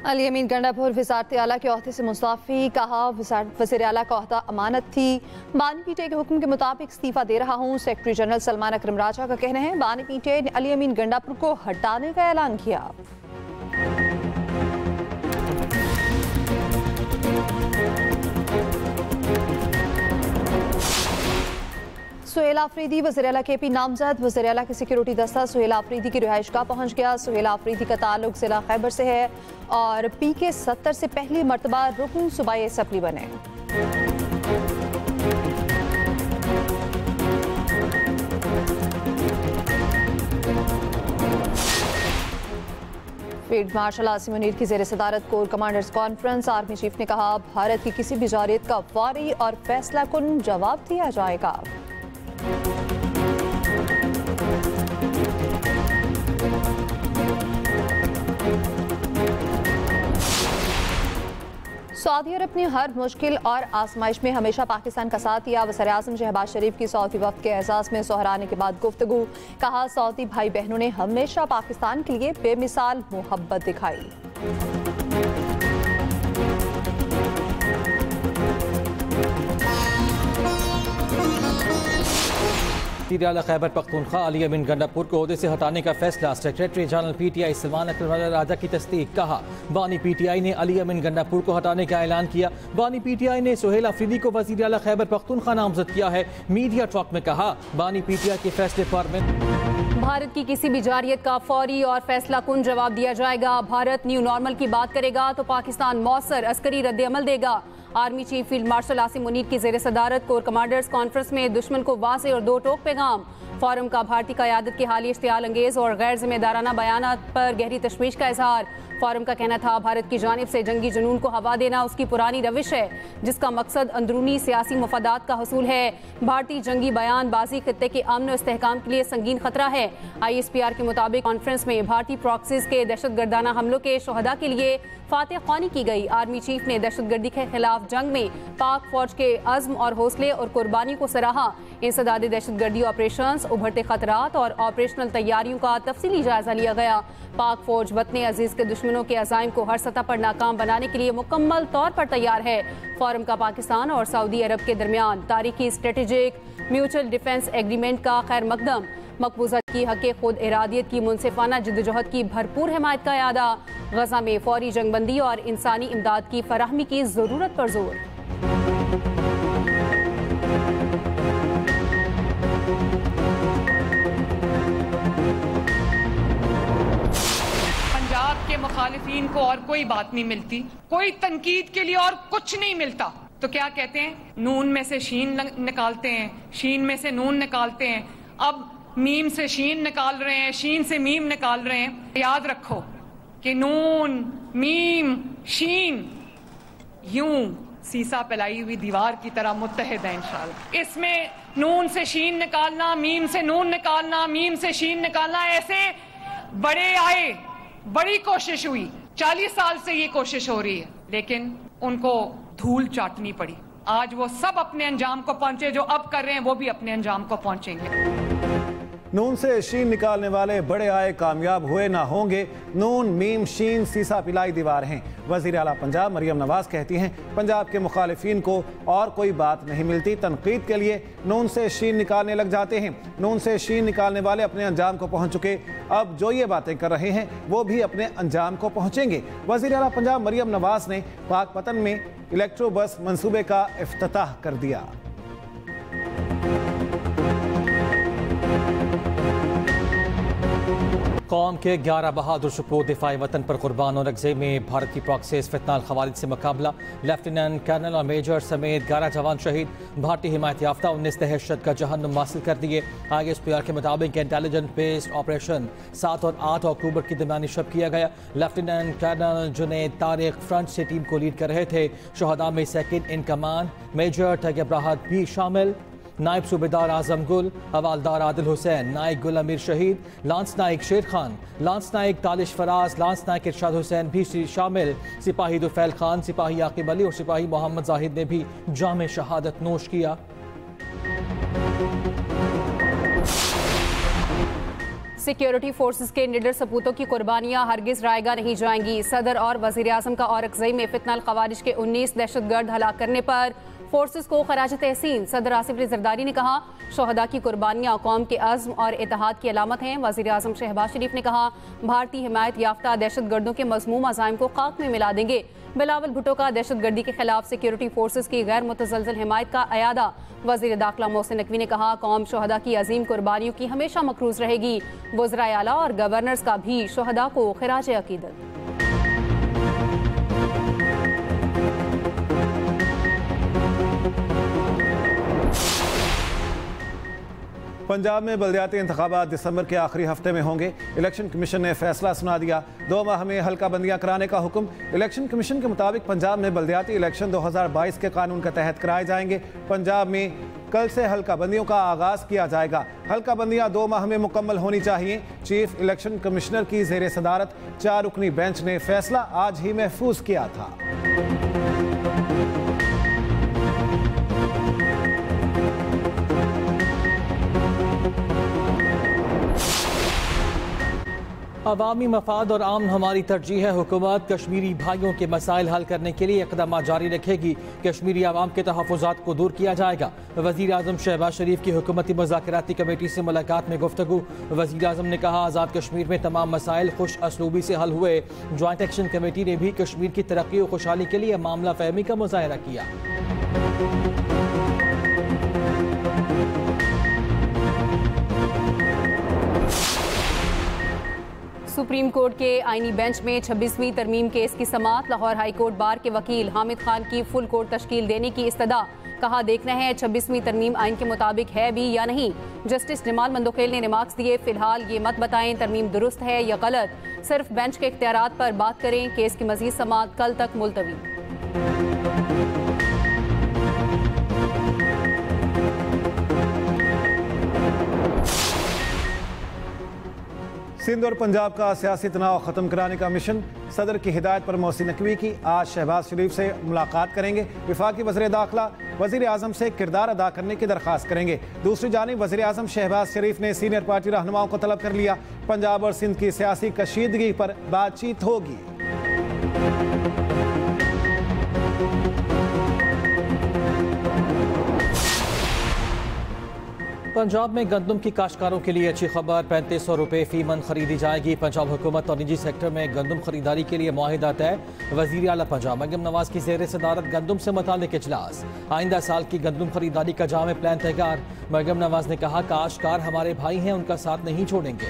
अली अमीन गंडापुर वज़ारत आला के ओहदे से मुस्ताफ़ी, कहा वज़ीर आला का ओहदा अमानत थी। बानी पीटीआई के हुक्म के मुताबिक इस्तीफ़ा दे रहा हूँ। सेक्रेटरी जनरल सलमान अकरम राजा का कहना है बानी पीटीआई ने अली अमीन गंडापुर को हटाने का ऐलान किया। सुहेल आफरीदी वज़ीर आला के पी नामजद। वज़ीर आला के सिक्योरिटी दस्ता सुहेल आफरीदी की रिहाइशगाह पहुँच गया। सुहेल आफरीदी का ताल्लुक जिला खैबर से है और PK 70 से पहली मरतबा रुकन सूबाई असम्बली बने। फील्ड मार्शल आसिम मुनीर की ज़ेर सदारत core commanders conference. Army chief ने कहा भारत की किसी भी जारियत का फौरी और फैसला कुन जवाब दिया जाएगा। सऊदी अरब ने हर मुश्किल और आजमाइश में हमेशा पाकिस्तान का साथ दिया। वज़ीर आज़म शहबाज शरीफ की सऊदी वफ़द के एजाज़ में सोहराने के बाद गुफ्तगू। कहा सऊदी भाई बहनों ने हमेशा पाकिस्तान के लिए बेमिसाल मोहब्बत दिखाई। वज़ीर आला खैबर पख्तूनख्वा अली अमीन गंडापुर को ओहदे से हटाने का फैसला। सेक्रेटरी जनरल PTI सलमान अकरम राजा की तस्दीक। कहा बानी PTI ने अली अमीन गंडापुर को हटाने का ऐलान किया। बानी PTI ने सुहेल आफरीदी को वज़ीर आला खैबर पख्तूनख्वा नामजद किया है। मीडिया टॉक में कहा बानी PTI के फैसले पर भारत की किसी भी जारियत का फौरी और फैसला कुन जवाब दिया जाएगा। भारत न्यू नॉर्मल की बात करेगा तो पाकिस्तान मौसर अस्करी रद्द-ए-अमल देगा। Army chief field marshal Asim Munir की ज़ेर सदारत कोर कमांडर्स कॉन्फ्रेंस में दुश्मन को वाज़ेह और दो टोक पैगाम। फोरम का भारतीय क़यादत के हालिया इश्तियाल अंगेज और गैर जिम्मेदाराना बयानात पर गहरी तशवीश का इजहार। फोरम का कहना था भारत की जानिब से जंगी जुनून को हवा देना उसकी पुरानी रविश है जिसका मकसद अंदरूनी सियासी मफादात का हसूल है। भारतीय जंगी बयानबाजी खित्ते के अमन और इस्तेहकाम के लिए संगीन खतरा है। ISPR के मुताबिक कॉन्फ्रेंस में भारतीय प्रॉक्सीज के दहशत गर्दाना हमलों के शहदा के लिए फातह ख्वानी की गई। आर्मी चीफ ने दहशत गर्दी के खिलाफ जंग में पाक फौज के अज़्म और हौसले और कुर्बानी को सराहा। इंसदाद दहशत गर्दी ऑपरेशन, उभरते खतरात और ऑपरेशनल तैयारियों का तफसीली जायजा लिया गया। पाक फौज वतन अजीज के दुश्मनों के अज़ाइम को हर सतह पर नाकाम बनाने के लिए मुकम्मल तौर पर तैयार है। फोरम का पाकिस्तान और सऊदी अरब के दरमियान तारीखी स्ट्रेटेजिक म्यूचुअल डिफेंस एग्रीमेंट का खैर मकदम। मकबूजा की हक़ खुद इरादियत की मुनसिफाना जिद्दोजहद की भरपूर हिमायत का यादा। गजा में फौरी जंगबंदी और इंसानी इमदाद की फराहमी की जरूरत पर जोर। पंजाब के मुखालिफिन को और कोई बात नहीं मिलती, कोई तनकीद के लिए और कुछ नहीं मिलता, तो क्या कहते हैं नून में से शीन निकालते हैं, शीन में से नून निकालते हैं, अब मीम से शीन निकाल रहे हैं, शीन से मीम निकाल रहे हैं। याद रखो कि नून मीम शीन यूं सीसा पिलाई हुई दीवार की तरह मुत्तहिद है इंशाअल्लाह। इसमें नून से शीन निकालना, मीम से नून निकालना, मीम से शीन निकालना, ऐसे बड़े आए, बड़ी कोशिश हुई, 40 साल से ये कोशिश हो रही है, लेकिन उनको धूल चाटनी पड़ी। आज वो सब अपने अंजाम को पहुंचे, जो अब कर रहे हैं वो भी अपने अंजाम को पहुंचेंगे। नून से शीन निकालने वाले बड़े आए कामयाब हुए ना होंगे। नून मीम शीन सीसा पिलाई दीवार हैं। वज़ीर आला पंजाब मरियम नवाज कहती हैं पंजाब के मुखालिफिन को और कोई बात नहीं मिलती, तनकीद के लिए नून से शीन निकालने लग जाते हैं। नून से शीन निकालने वाले अपने अंजाम को पहुंच चुके, अब जो ये बातें कर रहे हैं वो भी अपने अंजाम को पहुंचेंगे। वज़ीर आला पंजाब मरियम नवाज ने पाकपतन में इलेक्ट्रो बस मंसूबे का इफ्तिताह कर दिया। कौम के 11 बहादुर सपूत दिफाई वतन पर कुर्बान और अगजे में भारत की प्रॉक्सीज फितनाल खवालिद से मुकाबला। लेफ्टिनेंट कर्नल और मेजर समेत 11 जवान शहीद। भारतीय हिमायत याफ्ता 19 दहशत का जहन्नुम हासिल कर दिए। ISPR के मुताबिक इंटेलिजेंट बेस्ड ऑपरेशन 7 और 8 अक्टूबर की दरमियानी शब किया गया। Lieutenant colonel Junaid Tariq front से टीम को लीड कर रहे थे। शहदा में second in command major Tayyab Rahat भी शामिल। नायब सूबेदार आजम गुल, हवालदार आदिल हुसैन, नायक गुल अमीर शहीद, लांस नायक शेर खान, लांस नायक तालिश फराज, लांस नायक इरशाद हुसैन भी शामिल। सिपाही दुफैल खान, सिपाही आकिब अली और सिपाही मोहम्मद जाहिद ने भी जाम शहादत नोश किया। सिक्योरिटी फोर्सेस के निडर सपूतों की कुर्बानियां हरगिज रायगा नहीं जाएंगी। सदर और वजीर आजम का औरकज़ई में फितनाल खवारिज के 19 दहशतगर्द हलाक करने पर फोर्सेस को खराज तहसीन। सदर आसिफ अली जरदारी ने कहा, शहदा की कुर्बानियां कौम के अज़्म और इत्तेहाद की अलामत हैं। वज़ीर आज़म शहबाज शरीफ ने कहा, भारतीय हिमायत याफ्ता दहशतगर्दों के मज़मूम अज़ाइम को खाक में मिला देंगे। बिलावल भुट्टो का दहशतगर्दी के खिलाफ सिक्योरिटी फोर्सेस की गैर मुतज़लज़ल हिमायत का अयादा। वज़ीर दाखिला मोहसिन नकवी ने कहा, कौम शहदा की अजीम कुर्बानियों की हमेशा मकरूज रहेगी। वज़राए आला और गवर्नर्स का भी शहदा को खिराज अकीदत। पंजाब में बल्दियाती इंतखाबात दिसंबर के आखिरी हफ्ते में होंगे। इलेक्शन कमीशन ने फैसला सुना दिया, 2 माह में हल्का बंदियां कराने का हुक्म। इलेक्शन कमीशन के मुताबिक पंजाब में बल्दियाती इलेक्शन 2022 के कानून के तहत कराए जाएंगे। पंजाब में कल से हल्का बंदियों का आगाज किया जाएगा। हल्का बंदियां 2 माह में मुकम्मल होनी चाहिए। चीफ इलेक्शन कमिश्नर की ज़ेर सदारत 4 रुकनी बेंच ने फैसला आज ही महफूज किया था। अवामी मफाद और आम हमारी तरजीह है। हुकूमत कश्मीरी भाइयों के मसाइल हल करने के लिए इक़दाम जारी रखेगी। कश्मीरी आवाम के तहफ़्फ़ुज़ात को दूर किया जाएगा। वज़ीर आज़म शहबाज शरीफ की हुकूमती मुज़ाकराती कमेटी से मुलाकात में गुफ्तगू। वज़ीर आज़म ने कहा, आज़ाद कश्मीर में तमाम मसाइल खुश असलूबी से हल हुए। जॉइंट एक्शन कमेटी ने भी कश्मीर की तरक्की और खुशहाली के लिए मामला फहमी का मुज़ाहरा किया। सुप्रीम कोर्ट के आईनी बेंच में 26वीं तरमीम केस की समाअत। लाहौर हाई कोर्ट बार के वकील हामिद खान की फुल कोर्ट तश्कील देने की इस्तदा। कहा, देखना है 26वीं तरमीम आइन के मुताबिक है भी या नहीं। जस्टिस जमाल मंदोखेल ने रिमार्क्स दिए, फिलहाल ये मत बताएं तरमीम दुरुस्त है या गलत, सिर्फ बेंच के इख्तियारात पर बात करें। केस की मजीद समाअत कल तक मुलतवी। सिंध और पंजाब का सियासी तनाव खत्म कराने का मिशन। सदर की हिदायत पर मोहसिन नकवी की आज शहबाज शरीफ से मुलाकात करेंगे। वफाकी वज़ीर दाखिला वज़ीर आज़म से किरदार अदा करने की दरख्वास्त करेंगे। दूसरी जानिब वज़ीर आज़म शहबाज शरीफ ने सीनियर पार्टी रहनुमाओं को तलब कर लिया। पंजाब और सिंध की सियासी कशीदगी पर बातचीत होगी। पंजाब में गंदम की काश्तकारों के लिए अच्छी खबर, 3500 रुपये फी मन खरीदी जाएगी। पंजाब हुकूमत और निजी सेक्टर में गंदम खरीदारी के लिए मुआहिदा तय। वज़ीर आला पंजाब मरियम नवाज की ज़ेर सदारत गंदम से मुताल्लिक़ इजलास। आइंदा साल की गंदम खरीदारी का जामे प्लान तैयार। मरियम नवाज ने कहा, काश्तकार हमारे भाई हैं, उनका साथ नहीं छोड़ेंगे।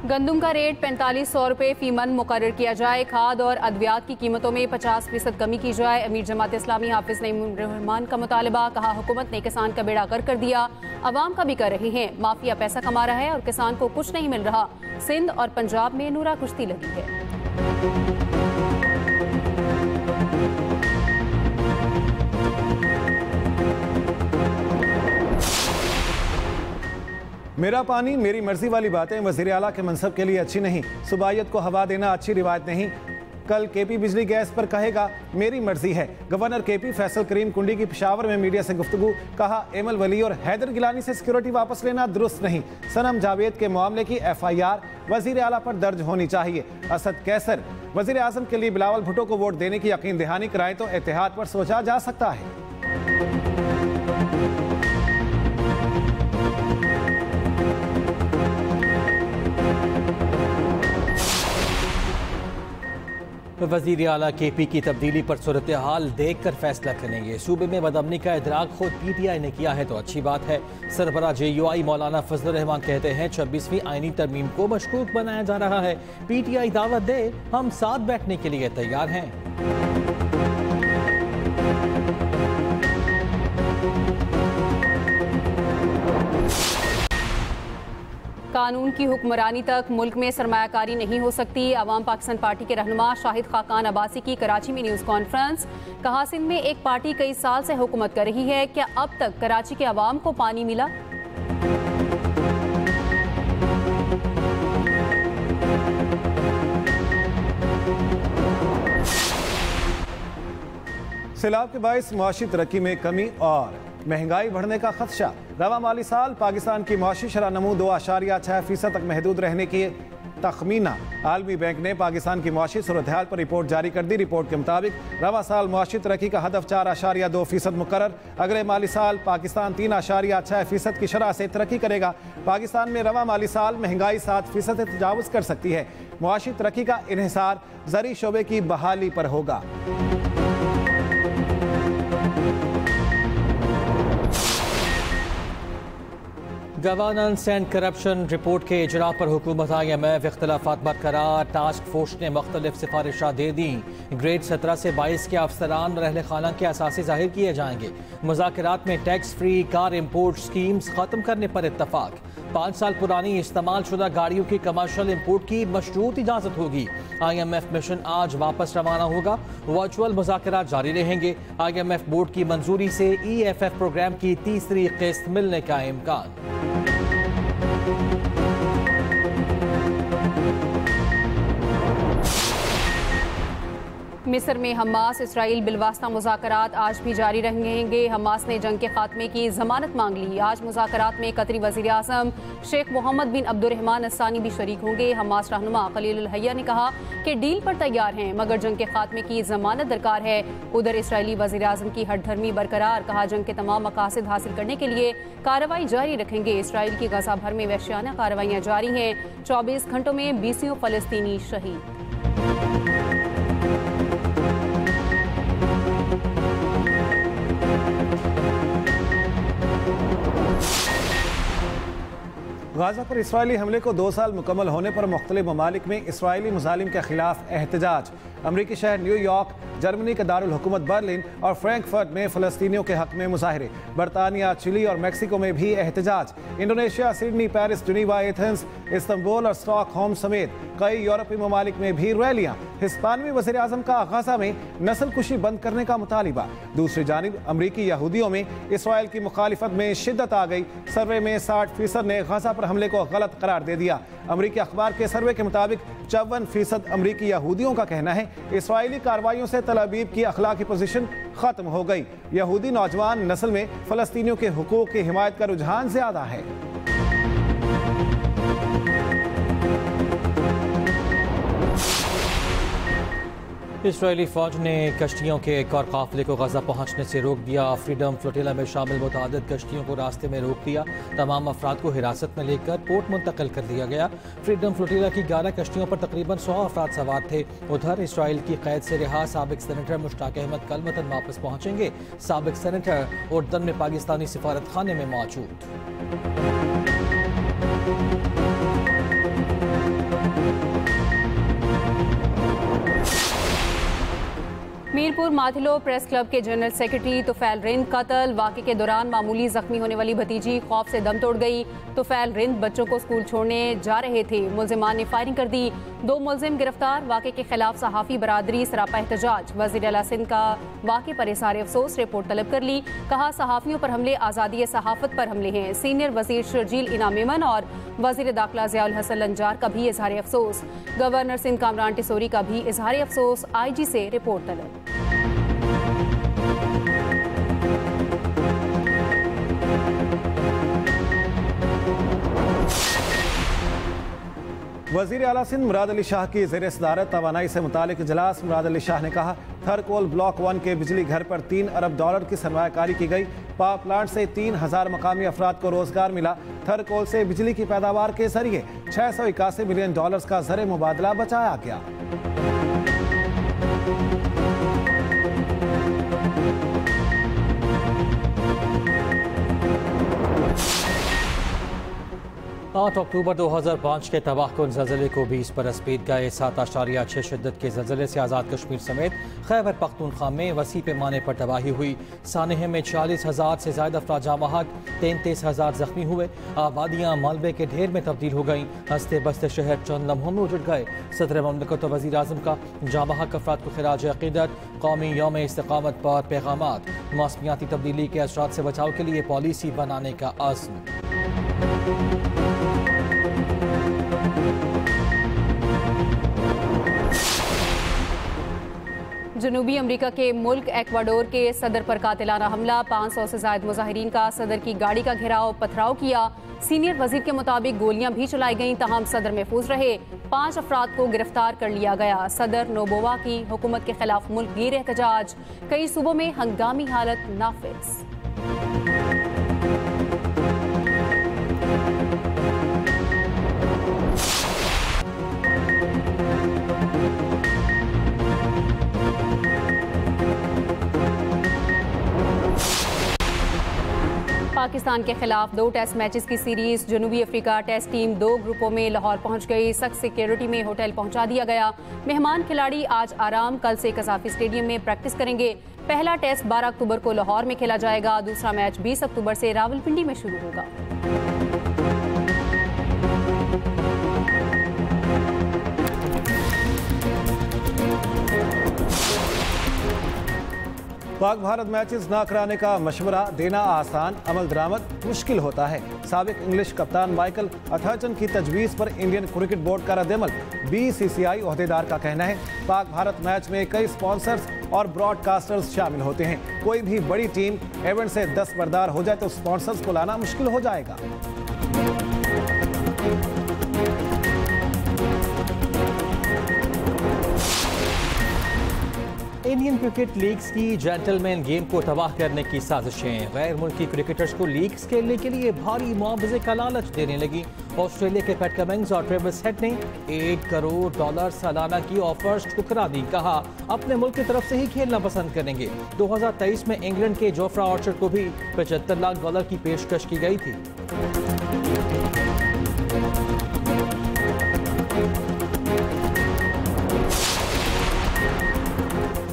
गंदम का रेट 4500 रुपये फी मन मुकर्रर किया जाए। खाद और अद्वियात की कीमतों में 50% कमी की जाए। अमीर जमात इस्लामी हाफिज नईमुर रहमान का मुतालबा। कहा, हुकूमत ने किसान का बेड़ा गर्क कर दिया, अवाम का भी कर रही है। माफिया पैसा कमा रहा है और किसान को कुछ नहीं मिल रहा। सिंध और पंजाब में नूरा कुश्ती लगी है। मेरा पानी मेरी मर्जी वाली बातें वज़ीर आला के मनसब के लिए अच्छी नहीं। सुबाइयत को हवा देना अच्छी रिवायत नहीं। कल केपी बिजली गैस पर कहेगा मेरी मर्जी है। गवर्नर केपी फैसल करीम कुंडी की पेशावर में मीडिया से गुफ्तगू। कहा, एमल वली और हैदर गिलानी से सिक्योरिटी वापस लेना दुरुस्त नहीं। सनम जावेद के मामले की FIR वज़ीर आला पर दर्ज होनी चाहिए। असद कैसर वज़ीर आज़म के लिए बिलावल भुट्टो को वोट देने की यकीन दहानी कराएं तो इत्तेहाद पर सोचा जा सकता है। वज़ीर आला KP की तब्दीली पर सूरत हाल देख कर फैसला करेंगे। सूबे में बदअमनी का इदराक खुद PTI ने किया है तो अच्छी बात है। सरबराह JUI मौलाना फजल रहमान कहते हैं 26वीं आईनी तरमीम को मशकूक बनाया जा रहा है। PTI दावत दे, हम साथ बैठने के लिए तैयार हैं। कानून की हुक्मरानी तक मुल्क में सरमायाकारी नहीं हो सकती। अवाम पाकिस्तान पार्टी के रहनुमा शाहिद खाकान अब्बासी की कराची में न्यूज़ कॉन्फ्रेंस। कहा, सिंध में एक पार्टी कई साल से हुकूमत कर रही है, क्या अब तक कराची के अवाम को पानी मिला? सैलाब के बायस मुआशी तरक्की में कमी और महंगाई बढ़ने का खदशा। रवा माली साल पाकिस्तान की मुआशी शरह नमू 2.6% तक महदूद रहने की तखमीना। आलमी बैंक ने पाकिस्तान की मुआशी सूरत-ए-हाल पर रिपोर्ट जारी कर दी। रिपोर्ट के मुताबिक रवा साल मुआशी तरक्की का हदफ 4.2% मुकर्रर। अगले माली साल पाकिस्तान 3.6% की शरह से तरक्की करेगा। पाकिस्तान में रवा माली साल महंगाई 7% से तजावुज कर सकती है। मुआशी तरक्की का इन्हिसार ज़री शोबे की बहाली पर होगा। गवर्नेंस एंड करप्शन रिपोर्ट के इजरा पर हुकूमत IMF इख्तलाफात बरकरार। टास्क फोर्स ने मुख्तलिफ सिफारिशा दे दी। ग्रेड 17 से 22 के अफसरान और अहले खाना के असासे जाहिर किए जाएंगे। मुज़ाकरात में tax free car import schemes खत्म करने पर इत्तफाक। 5 साल पुरानी इस्तेमाल शुदा गाड़ियों की कमर्शियल इम्पोर्ट की मशरूत इजाज़त होगी। IMF मिशन आज वापस रवाना होगा। वर्चुअल मुज़ाकरात जारी रहेंगे। IMF बोर्ड की मंजूरी से EFF प्रोग्राम की तीसरी किस्त मिलने का इम्कान। मिस्र में हमास इसराइल बिलवास्ता मुज़ाकरात आज भी जारी रहेंगे। हमास ने जंग के खात्मे की जमानत मांग ली। आज मुज़ाकरात में कतरी वज़ीर आज़म शेख मोहम्मद बिन अब्दुर्रहमान अस्सानी भी शरीक होंगे। हमास रहनुमा खलील अल हैया ने कहा कि डील पर तैयार हैं मगर जंग के खात्मे की जमानत दरकार है। उधर इसराइली वज़ीर आज़म की हठधर्मी बरकरार। कहा जंग के तमाम मकासद हासिल करने के लिए कार्रवाई जारी रखेंगे। इसराइल की गजा भर में वहशियाना कार्रवाइयाँ जारी हैं। 24 घंटों में 20 फ़लस्तीनी शहीद। गाजा पर इसराइली हमले को 2 साल मुकम्मल होने पर मुख्तलिफ ममालिक में इसराइली मुजालिम के खिलाफ एहतजाज। अमरीकी शहर न्यूयॉर्क, जर्मनी के दारुल हुकूमत बर्लिन और फ्रैंकफर्ट में फ़लस्तीनियों के हक में मुजाहरे। बरतानिया, चिली और मेक्सिको में भी एहतजाज। Indonesia, Sydney, Paris, Geneva, Athens, Istanbul और स्टॉकहोम समेत कई यूरोपीय ममालिक में भी रैलियां। हिस्पानवी वज़ीर आज़म का गाजा में नस्ल कुशी बंद करने का मुतालिबा। दूसरी जानिब अमरीकी यहूदियों में इसराइल की मुखालिफत में शिद्दत आ गई। सर्वे में 60% ने गाजा पर हमले को गलत करार दे दिया। अमरीकी अखबार के सर्वे के मुताबिक 54% अमरीकी यहूदियों का कहना है इसराइली कार्रवाइयों से तल अवीव की अखलाकी पोजीशन खत्म हो गई। यहूदी नौजवान नस्ल में फ़लस्तीनियों के हुकूक की हिमायत का रुझान ज्यादा है। इसराइली फौज ने कश्तियों के एक और काफिले को गजा पहुंचने से रोक दिया। फ्रीडम फ्लोटिला में शामिल मुतादिद कश्तियों को रास्ते में रोक दिया। तमाम अफराद को हिरासत में लेकर पोर्ट मुंतकिल कर दिया गया। फ्रीडम फ्लोटिला की 11 कश्तियों पर तकरीबन 100 अफराद सवार थे। उधर इसराइल की कैद से रिहा साबिक सेनेटर मुश्ताक अहमद कल वतन वापस पहुंचेंगे। साबिक सेनेटर उर्दन में पाकिस्तानी सिफारत खाने में मौजूद। मीरपुर माथिलो प्रेस क्लब के जनरल सेक्रेटरी तुफैल रिंद कत्ल। वाक़े के दौरान मामूली जख्मी होने वाली भतीजी खौफ से दम तोड़ गई। तुफैल रिंद बच्चों को स्कूल छोड़ने जा रहे थे। मुलजिमान ने फायरिंग कर दी। 2 मुलजिम गिरफ्तार। वाक़े के खिलाफ सहाफ़ी बरादरी सरापा एहतजाज। वज़ीर आला सिंध का वाक़े पर इज़हार अफसोस रिपोर्ट तलब कर ली। कहा सहाफ़ियों पर हमले आज़ादी सहाफ़त पर हमले हैं। सीनियर वज़ीर शर्जील इनाम मेमन और वज़ीर दाखिला ज़ियाउल हसन लंजार का भी इज़हार अफसोस। गवर्नर सिंध कामरान टिसोरी का भी इज़हार अफसोस। IG से रिपोर्ट तलब। वज़ीर आला सिंध मुराद अली शाह की ज़ेर सदारत तवानाई से मुतालिक इजलास। मुराद अली शाह ने कहा थरकोल ब्लॉक 1 के बिजली घर पर $3 अरब की सरमायाकारी की गई। पावर प्लांट से 3000 मकामी अफराद को रोजगार मिला। थरकोल से बिजली की पैदावार के जरिए $681 मिलियन का ज़र मुबादला बचाया गया। आठ अक्टूबर 2005 के तबाहकुन ज़लज़ले को 20 बरस बीत गए। 7.6 शिद्दत के ज़लज़ले से आज़ाद कश्मीर समेत खैबर पख्तूनख्वा में वसी पैमाने पर तबाही हुई। सानहे में 40,000 से ज़्यादा अफराद जाँ बहक, 33,000 ज़ख्मी हुए। आबादियाँ मलबे के ढेर में तब्दील हो गईं। हंसते बसते शहर चंद लम्हों में उजड़ गए। सदर ममलकत और वज़ीर आज़म का जाँ बहक अफराद को खिराज अक़ीदत। कौमी यौम इस्तिक़ामत पर पैगामात। मौसमियाती तब्दीली के असरात से बचाव के लिए पॉलिसी बनाने का अज़्म। जनूबी अमेरिका के मुल्क एक्वाडोर के सदर पर कातिलाना हमला, 500 से ज्यादा मुजाहिरीन का सदर की गाड़ी का घेराव, पथराव किया। सीनियर वजीर के मुताबिक गोलियां भी चलाई गईं, तमाम सदर महफूज रहे। 5 अफराद को गिरफ्तार कर लिया गया। सदर नोबोवा की हुकूमत के खिलाफ मुल्क गिर एहतजाज, कई सूबों में हंगामी हालत नाफिज। पाकिस्तान के खिलाफ 2 टेस्ट मैचेस की सीरीज, जनूबी अफ्रीका टेस्ट टीम 2 ग्रुपों में लाहौर पहुंच गई। सख्त सिक्योरिटी में होटल पहुंचा दिया गया। मेहमान खिलाड़ी आज आराम, कल से कसाफी स्टेडियम में प्रैक्टिस करेंगे। पहला टेस्ट 12 अक्टूबर को लाहौर में खेला जाएगा। दूसरा मैच 20 अक्टूबर से रावलपिंडी में शुरू होगा। पाक भारत मैचेस न कराने का मशवरा देना आसान, अमल दरामद मुश्किल होता है। साबिक इंग्लिश कप्तान माइकल अथर्टन की तजवीज़ पर इंडियन क्रिकेट बोर्ड का रद्दअमल। BCCI ओहदेदार का कहना है पाक भारत मैच में कई स्पॉन्सर्स और ब्रॉडकास्टर्स शामिल होते हैं। कोई भी बड़ी टीम इवेंट से दस्तबरदार हो जाए तो स्पॉन्सर्स को लाना मुश्किल हो जाएगा। इंडियन क्रिकेट लीग्स की जेंटलमैन गेम को तबाह करने की साजिशें, गैर मुल्की क्रिकेटर्स को लीग्स खेलने के लिए भारी मुआवजे का लालच देने लगी। ऑस्ट्रेलिया के पैट कमिंस और ट्रेविस हेड ने $8 करोड़ सालाना की ऑफर्स ठुकरा दी। कहा अपने मुल्क की तरफ से ही खेलना पसंद करेंगे। 2023 में इंग्लैंड के जोफ्रा आर्चर को भी $75 लाख की पेशकश की गई थी।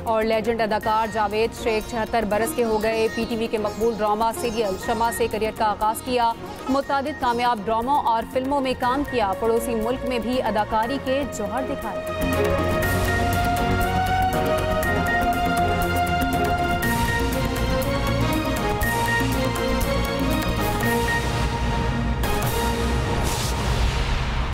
और लेजेंड अदाकार जावेद शेख 76 बरस के हो गए। PTV के मकबूल ड्रामा सीरियल शमा से करियर का आगाज किया। मुतादिद कामयाब ड्रामा और फिल्मों में काम किया। पड़ोसी मुल्क में भी अदाकारी के जौहर दिखाए।